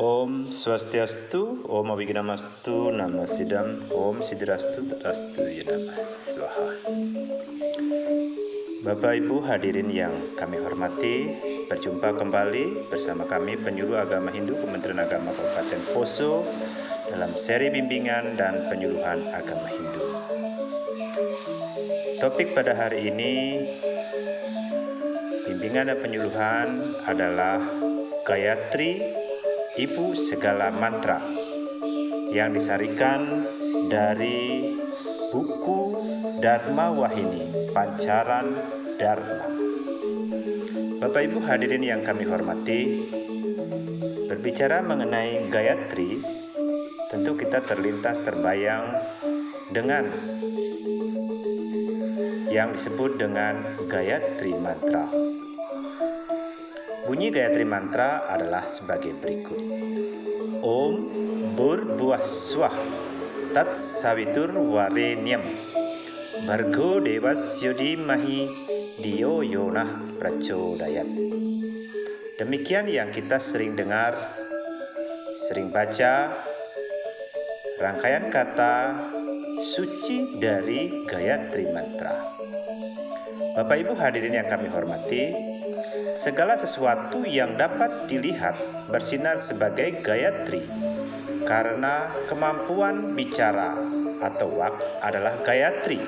Om Swastiastu, Om Abhijnanastu, Nama Sidam, Om Siddhirastu, Tadastu Yadama Swaha. Bapak Ibu hadirin yang kami hormati, berjumpa kembali bersama kami Penyuluh Agama Hindu Kementerian Agama Kabupaten Poso dalam seri bimbingan dan penyuluhan agama Hindu. Topik pada hari ini, bimbingan dan penyuluhan adalah Gayatri, Ibu segala mantra, yang disarikan dari buku Dharma Wahini, Pancaran Dharma. Bapak Ibu hadirin yang kami hormati, berbicara mengenai Gayatri, tentu kita terbayang dengan yang disebut dengan Gayatri Mantra. Bunyi Gayatri Mantra adalah sebagai berikut. Om Bhurbuah Swah Tat Savitur Varenyam Bhargo Devasya Dhimahi Dhiyo Yonah Prachodayat. Demikian yang kita sering dengar, sering baca rangkaian kata suci dari Gayatri Mantra. Bapak Ibu hadirin yang kami hormati, segala sesuatu yang dapat dilihat bersinar sebagai Gayatri karena kemampuan bicara atau wak adalah Gayatri,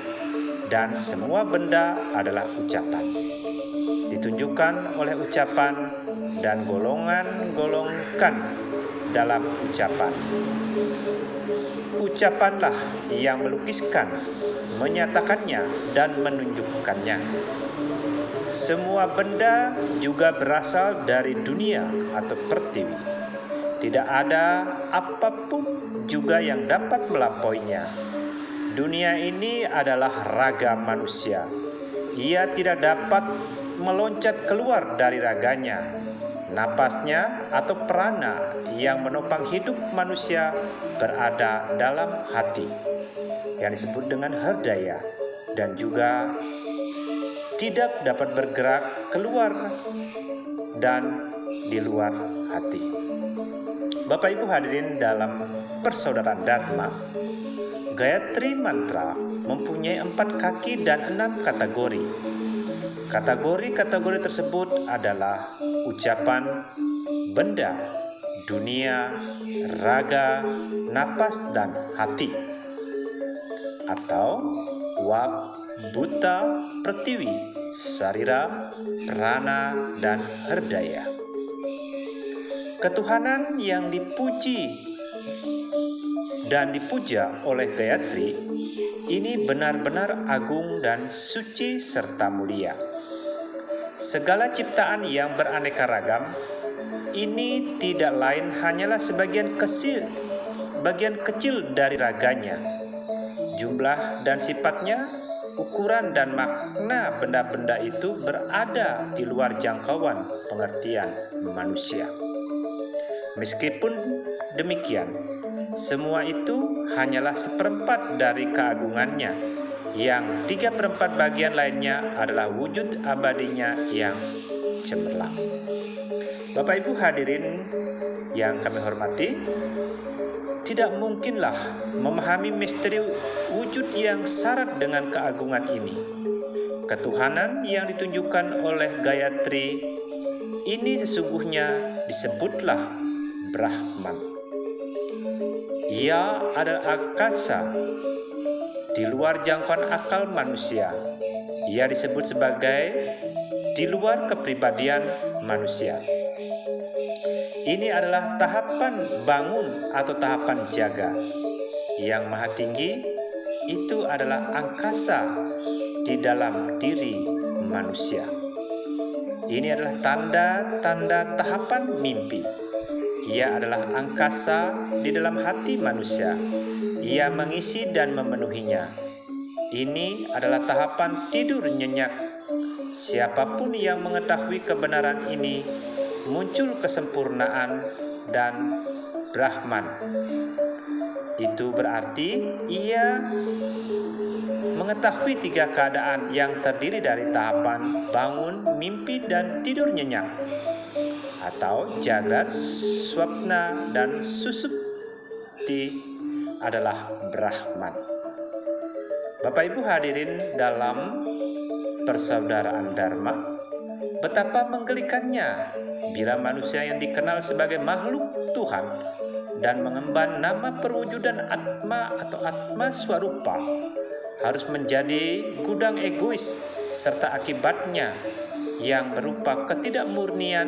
dan semua benda adalah ucapan. Ditunjukkan oleh ucapan dan golongan-golongkan dalam ucapan. Ucapanlah yang melukiskan, menyatakannya, dan menunjukkannya. Semua benda juga berasal dari dunia atau pertiwi. Tidak ada apapun juga yang dapat melampauinya. Dunia ini adalah raga manusia. Ia tidak dapat meloncat keluar dari raganya. Napasnya atau prana yang menopang hidup manusia berada dalam hati, yang disebut dengan herdaya, dan juga tidak dapat bergerak keluar dan di luar hati. Bapak Ibu hadirin dalam persaudaraan Dharma, Gayatri Mantra mempunyai 4 kaki dan 6 kategori. Kategori-kategori tersebut adalah ucapan, benda, dunia, raga, napas, dan hati, atau wak, buta, pertiwi, sarira, prana, dan herdaya. Ketuhanan yang dipuji dan dipuja oleh Gayatri ini benar-benar agung dan suci serta mulia. Segala ciptaan yang beraneka ragam ini tidak lain hanyalah bagian kecil dari raganya. Jumlah dan sifatnya, ukuran dan makna benda-benda itu berada di luar jangkauan pengertian manusia. Meskipun demikian, semua itu hanyalah seperempat dari keagungannya, yang 3/4 bagian lainnya adalah wujud abadinya yang cemerlang. Bapak Ibu hadirin yang kami hormati, tidak mungkinlah memahami misteri wujud yang syarat dengan keagungan ini. Ketuhanan yang ditunjukkan oleh Gayatri ini sesungguhnya disebutlah Brahman. Ia adalah akasa di luar jangkauan akal manusia. Ia disebut sebagai di luar kepribadian manusia. Ini adalah tahapan bangun atau tahapan jaga. Yang maha tinggi itu adalah angkasa di dalam diri manusia. Ini adalah tanda-tanda tahapan mimpi. Ia adalah angkasa di dalam hati manusia. Ia mengisi dan memenuhinya. Ini adalah tahapan tidur nyenyak. Siapapun yang mengetahui kebenaran ini, muncul kesempurnaan dan Brahman. Itu berarti ia mengetahui 3 keadaan yang terdiri dari tahapan bangun, mimpi, dan tidur nyenyak, atau Jagrat, Swapna, dan Susupti adalah Brahman. Bapak Ibu hadirin dalam persaudaraan Dharma, betapa menggelikannya bila manusia yang dikenal sebagai makhluk Tuhan dan mengemban nama perwujudan Atma atau Atma Swarupa harus menjadi gudang egois, serta akibatnya yang berupa ketidakmurnian,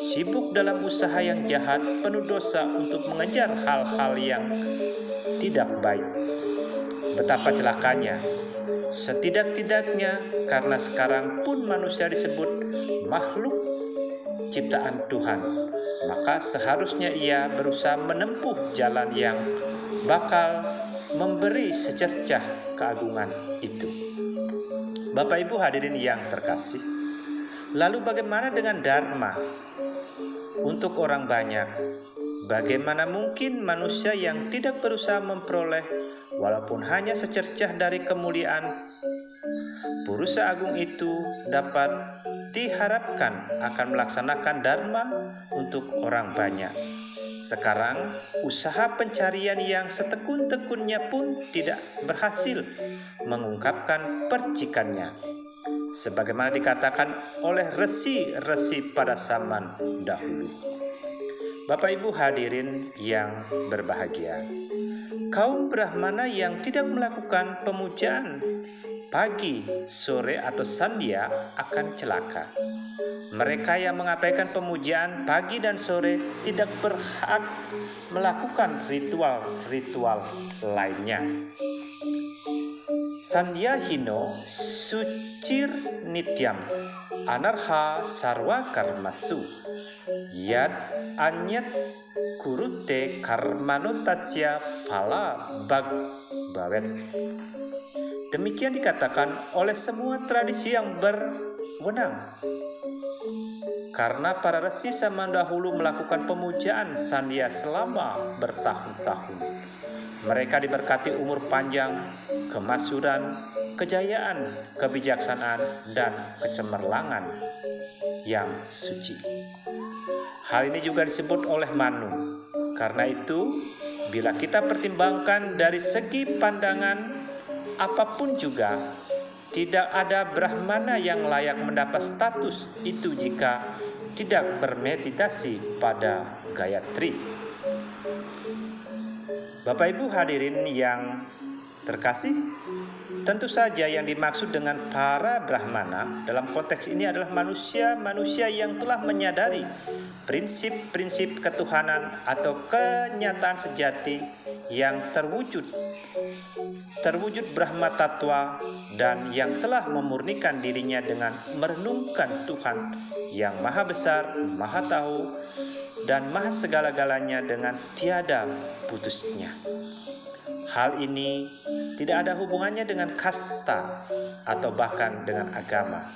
sibuk dalam usaha yang jahat, penuh dosa untuk mengejar hal-hal yang tidak baik. Betapa celakanya. Setidak-tidaknya karena sekarang pun manusia disebut makhluk ciptaan Tuhan, maka seharusnya ia berusaha menempuh jalan yang bakal memberi secercah keagungan itu. Bapak Ibu hadirin yang terkasih, lalu bagaimana dengan Dharma untuk orang banyak? Bagaimana mungkin manusia yang tidak berusaha memperoleh walaupun hanya secercah dari kemuliaan Purusa Agung itu dapat diharapkan akan melaksanakan Dharma untuk orang banyak? Sekarang usaha pencarian yang setekun-tekunnya pun tidak berhasil mengungkapkan percikannya, sebagaimana dikatakan oleh resi-resi pada zaman dahulu. Bapak Ibu hadirin yang berbahagia, kaum Brahmana yang tidak melakukan pemujaan pagi, sore, atau sandhya akan celaka. Mereka yang mengabaikan pemujaan pagi dan sore tidak berhak melakukan ritual-ritual lainnya. Sandhya hino sucir nityam anarha sarwa karmasu yad anyat kurute karmanotasya pala bag bawet. Demikian dikatakan oleh semua tradisi yang berwenang. Karena para resi zaman dahulu melakukan pemujaan sandhya selama bertahun-tahun. Mereka diberkati umur panjang, kemasyhuran, kejayaan, kebijaksanaan, dan kecemerlangan yang suci. Hal ini juga disebut oleh Manu. Karena itu, bila kita pertimbangkan dari segi pandangan apapun juga, tidak ada Brahmana yang layak mendapat status itu jika tidak bermeditasi pada Gayatri. Bapak Ibu hadirin yang terkasih, tentu saja yang dimaksud dengan para Brahmana dalam konteks ini adalah manusia-manusia yang telah menyadari prinsip-prinsip ketuhanan atau kenyataan sejati yang terwujud Brahma Tattwa dan yang telah memurnikan dirinya dengan merenungkan Tuhan yang maha besar, maha tahu, dan maha segala-galanya dengan tiada putusnya. Hal ini tidak ada hubungannya dengan kasta atau bahkan dengan agama,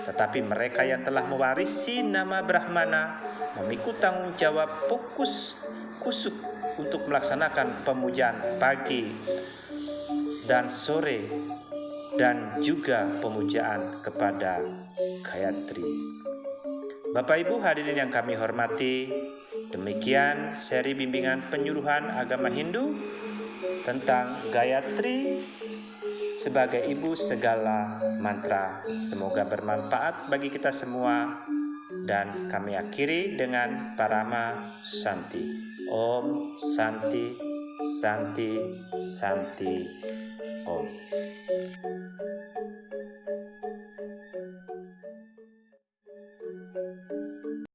tetapi mereka yang telah mewarisi nama Brahmana memikul tanggung jawab kusuk untuk melaksanakan pemujaan pagi dan sore dan juga pemujaan kepada Gayatri. Bapak Ibu hadirin yang kami hormati, demikian seri bimbingan penyuluhan agama Hindu tentang Gayatri sebagai ibu segala mantra. Semoga bermanfaat bagi kita semua, dan kami akhiri dengan Parama Santi. Om Santi, Santi, Santi, Om.